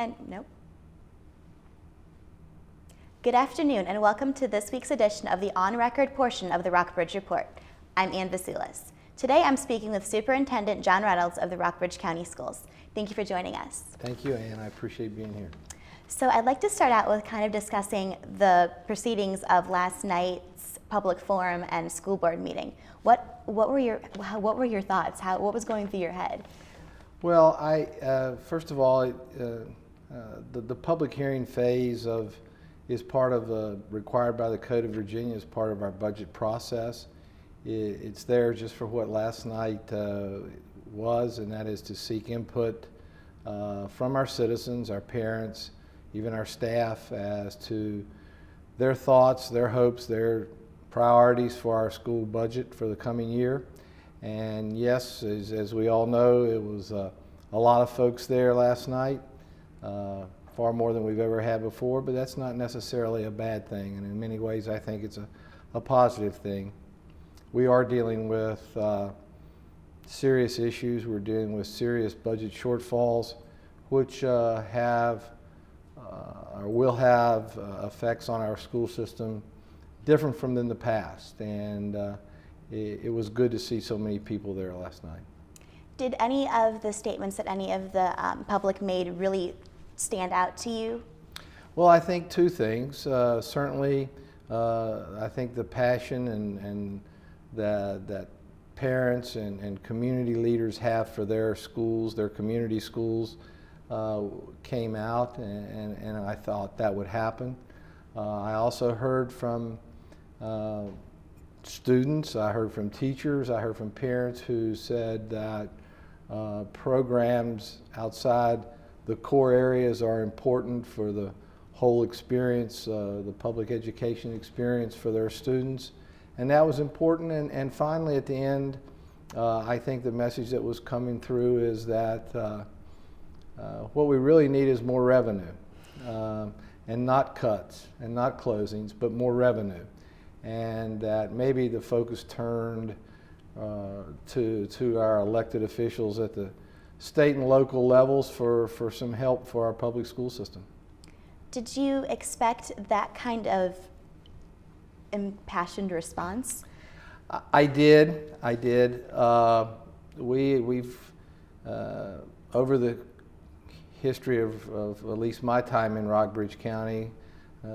And nope. Good afternoon and welcome to this week's edition of the on-record portion of the Rockbridge Report. I'm Vesoulis. Today I'm speaking with Superintendent John Reynolds of the Rockbridge County Schools. Thank you for joining us. Thank you, Ann. I appreciate being here. So I'd like to start out with kind of discussing the proceedings of last night's public forum and school board meeting. What were your thoughts? What was going through your head? Well, first of all, the public hearing phase is part of required by the Code of Virginia as part of our budget process. It's there just for what last night was, and that is to seek input from our citizens, our parents, even our staff as to their thoughts, their hopes, their priorities for our school budget for the coming year. And yes, as we all know, it was a lot of folks there last night, far more than we've ever had before, but that's not necessarily a bad thing. And in many ways, I think it's a positive thing. We are dealing with serious issues. We're dealing with serious budget shortfalls, which will have effects on our school system different from in the past. And it was good to see so many people there last night. Did any of the statements that any of the public made really stand out to you? Well, I think two things. Certainly, I think the passion and that parents and community leaders have for their schools, their community schools, came out, and I thought that would happen. I also heard from students, I heard from teachers, I heard from parents who said that programs outside the core areas are important for the whole experience, the public education experience for their students. And that was important. And finally, at the end, I think the message that was coming through is that what we really need is more revenue, and not cuts and not closings, but more revenue. And that maybe the focus turned to our elected officials at the state and local levels for some help for our public school system. Did you expect that kind of impassioned response? I did. We've over the history of at least my time in Rockbridge County,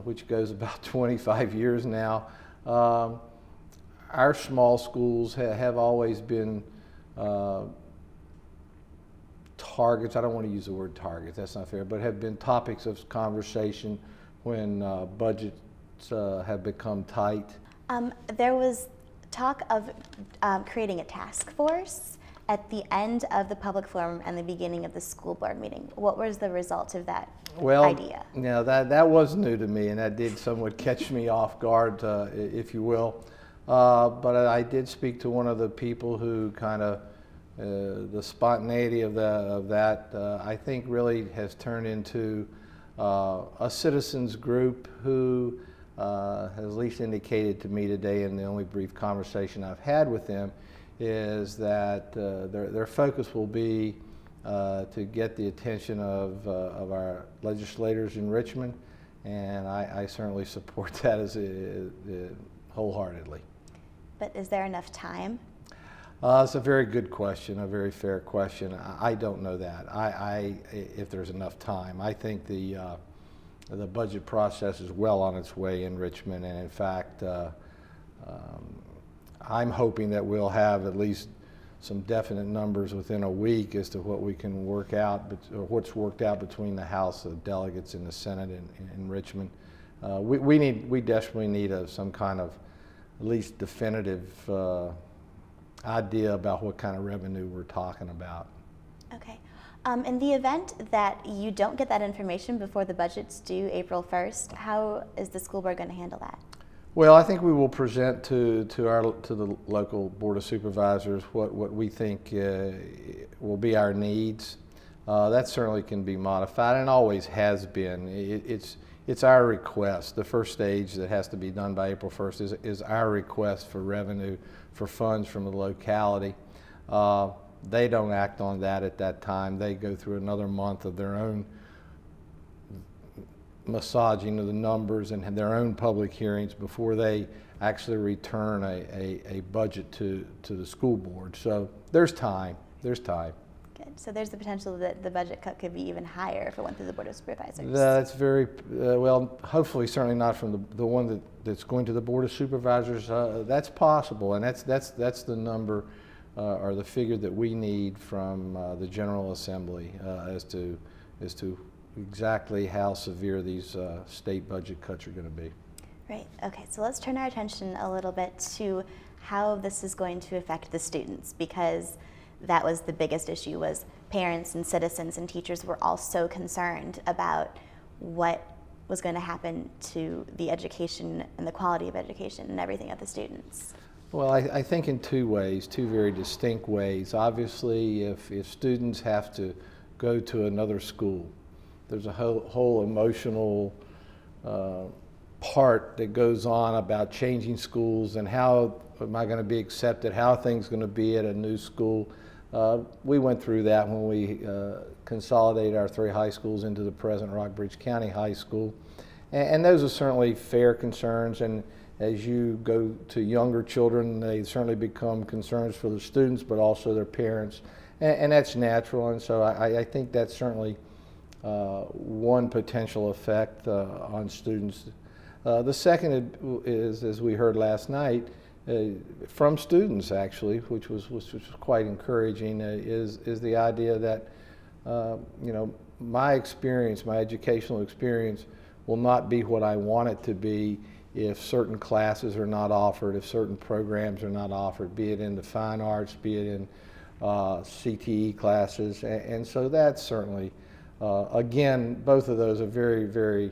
which goes about 25 years now, our small schools have always been targets. I don't want to use the word targets, that's not fair, but have been topics of conversation when budgets have become tight. There was talk of creating a task force at the end of the public forum and the beginning of the school board meeting. What was the result of that idea? Well, that was new to me, and that did somewhat catch me off guard, if you will. But I did speak to one of the people who kind of, the spontaneity of that, I think really has turned into a citizens group who has at least indicated to me today in the only brief conversation I've had with them is that their focus will be to get the attention of our legislators in Richmond, and I certainly support that wholeheartedly. But is there enough time? It's a very good question, a very fair question. I don't know that. If there's enough time. I think the budget process is well on its way in Richmond, and in fact, I'm hoping that we'll have at least some definite numbers within a week as to what we can work out, or what's worked out between the House of Delegates and the Senate in Richmond. We desperately need some kind of at least definitive idea about what kind of revenue we're talking about. Okay. In the event that you don't get that information before the budget's due April 1st, how is the school board going to handle that? Well, I think we will present to the local Board of Supervisors what we think will be our needs. That certainly can be modified and always has been. It's our request. The first stage that has to be done by April 1st is our request for revenue, for funds from the locality. They don't act on that at that time. They go through another month of their own massaging of the numbers and have their own public hearings before they actually return a budget to the school board. So there's time. Good. So there's the potential that the budget cut could be even higher if it went through the Board of Supervisors. That's very, well, hopefully certainly not from the one that's going to the Board of Supervisors. That's possible, and that's the number or the figure that we need from the General Assembly as to exactly how severe these state budget cuts are going to be. Right. Okay. So let's turn our attention a little bit to how this is going to affect the students, because that was the biggest issue. Was parents and citizens and teachers were all so concerned about what was going to happen to the education and the quality of education and everything of the students. Well, I think in two ways, two very distinct ways. Obviously, if students have to go to another school, there's a whole emotional part that goes on about changing schools and how am I going to be accepted, how are things going to be at a new school. We went through that when we consolidated our 3 high schools into the present Rockbridge County High School. And those are certainly fair concerns, and as you go to younger children, they certainly become concerns for the students, but also their parents, and that's natural, and so I think that's certainly one potential effect on students. The second is, as we heard last night, from students actually, which was quite encouraging, is the idea that my experience, my educational experience, will not be what I want it to be if certain classes are not offered, if certain programs are not offered, be it in the fine arts, be it in CTE classes, and so that's certainly, again, both of those are very, very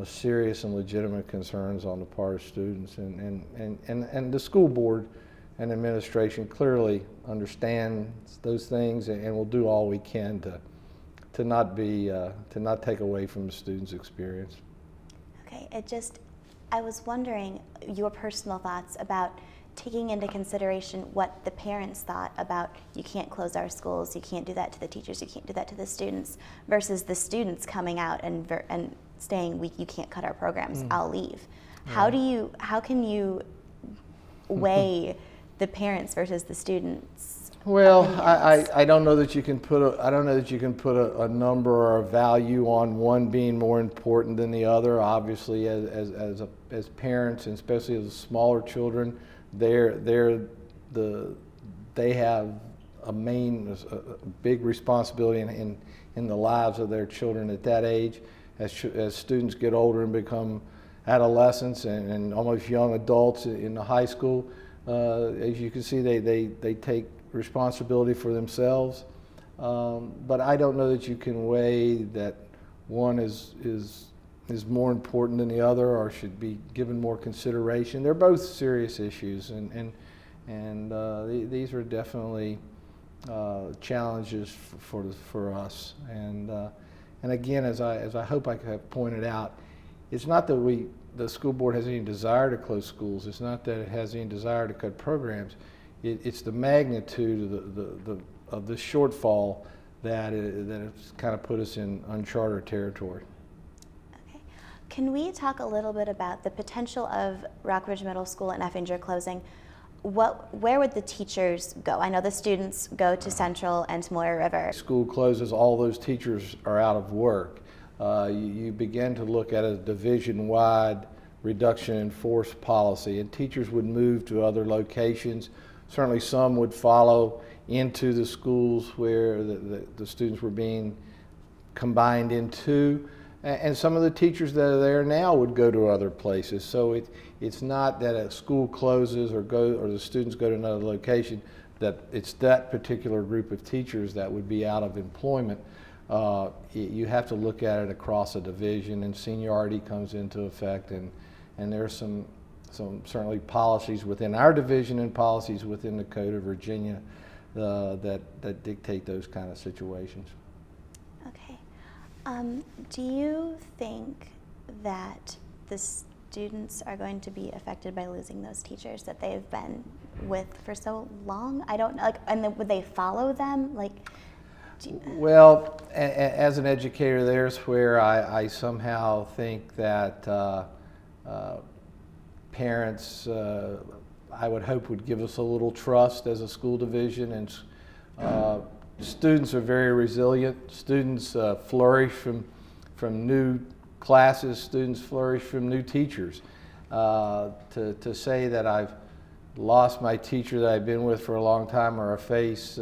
serious and legitimate concerns on the part of students, and the school board and administration clearly understands those things, and will do all we can to not take away from the students' experience. Okay, I was wondering your personal thoughts about taking into consideration what the parents thought about, you can't close our schools, you can't do that to the teachers, you can't do that to the students, versus the students coming out and saying, you can't cut our programs, I'll leave. Yeah. How can you weigh the parents versus the students? Well, I don't know that you can put a number or a value on one being more important than the other. Obviously, as parents, and especially as smaller children, they have a big responsibility in the lives of their children at that age. As students get older and become adolescents and almost young adults in the high school, as you can see, they take responsibility for themselves. But I don't know that you can weigh that one is more important than the other or should be given more consideration. They're both serious issues, and these are definitely challenges for us. And again, as I hope I have pointed out, it's not that the school board has any desire to close schools. It's not that it has any desire to cut programs. It's the magnitude of the shortfall that it's kind of put us in uncharted territory. Okay. Can we talk a little bit about the potential of Rockbridge Middle School and Effinger closing? Where would the teachers go? I know the students go to Central and to Moyer River. School closes, all those teachers are out of work. You begin to look at a division-wide reduction in force policy, and teachers would move to other locations. Certainly some would follow into the schools where the students were being combined into, and some of the teachers that are there now would go to other places. So it's not that a school closes or the students go to another location, that it's that particular group of teachers that would be out of employment. You have to look at it across a division, and seniority comes into effect, and there's some certainly policies within our division and policies within the Code of Virginia that dictate those kind of situations. Okay. Do you think that the students are going to be affected by losing those teachers that they've been with for so long? I don't know. And then would they follow them? Well, as an educator, there's where I somehow think that parents, I would hope, would give us a little trust as a school division, and students are very resilient. Students flourish from new classes. Students flourish from new teachers. To say that I've lost my teacher that I've been with for a long time or a face,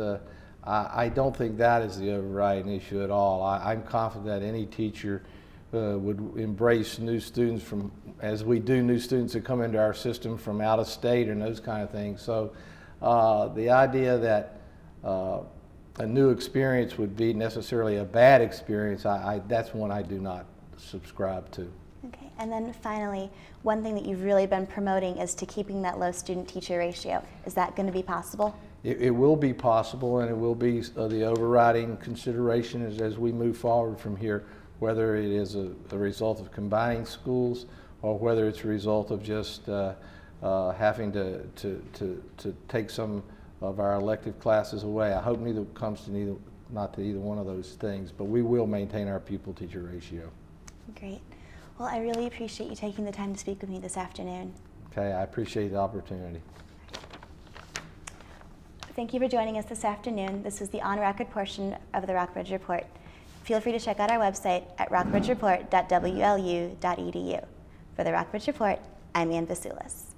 I don't think that is the overriding issue at all. I'm confident that any teacher would embrace new students as we do new students that come into our system from out of state and those kind of things. So the idea that a new experience would be necessarily a bad experience, that's one I do not subscribe to. Okay, and then finally, one thing that you've really been promoting is to keeping that low student-teacher ratio. Is that going to be possible? It will be possible, and it will be the overriding consideration as we move forward from here, whether it is a result of combining schools or whether it's a result of just having to take some of our elective classes away. I hope neither comes to not to either one of those things, but we will maintain our pupil-teacher ratio. Great. Well, I really appreciate you taking the time to speak with me this afternoon. Okay, I appreciate the opportunity. Thank you for joining us this afternoon. This was the on-record portion of the Rockbridge Report. Feel free to check out our website at rockbridgereport.wlu.edu. For the Rockbridge Report, I'm Ann Vesoulis.